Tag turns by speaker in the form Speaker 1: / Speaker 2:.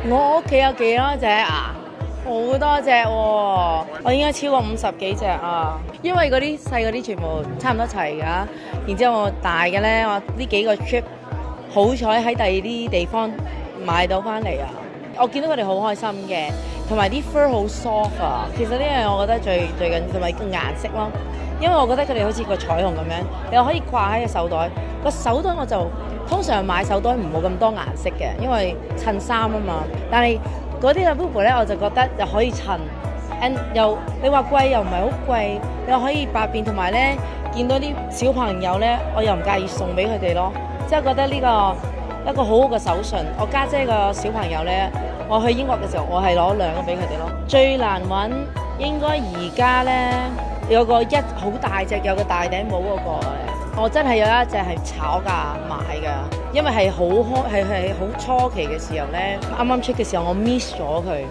Speaker 1: 我屋企有幾多隻啊？好多隻喎、我應該超過50幾隻啊！因為嗰啲細嗰啲全部差唔多齊㗎，然之後我大嘅咧，我呢幾個 trip 好彩喺第二啲地方買到翻嚟啊！我見到佢哋好開心嘅，同埋啲 fur 好 soft 啊！其實呢樣我覺得最緊要，同埋個顏色咯，因為我覺得佢哋好似個彩虹咁樣，你又可以掛喺個手袋。個手袋我就通常買手袋唔冇咁多顏色嘅，因為襯衫啊嘛。但係嗰啲嘅 Burberry 咧，我就覺得又可以襯，and 又你話貴又唔係好貴，又可以百變，同埋咧見到啲小朋友咧，我又唔介意送俾佢哋咯。即係覺得呢個一個好好嘅手信。我家姐個小朋友咧，我去英國嘅時候，我係攞2個俾佢哋咯。最難揾應該而家咧有個好大隻，有個大頂帽嗰個咧。我真係有一隻係炒價買㗎，因為係好初期嘅時候咧，啱啱出嘅時候我 miss 咗佢。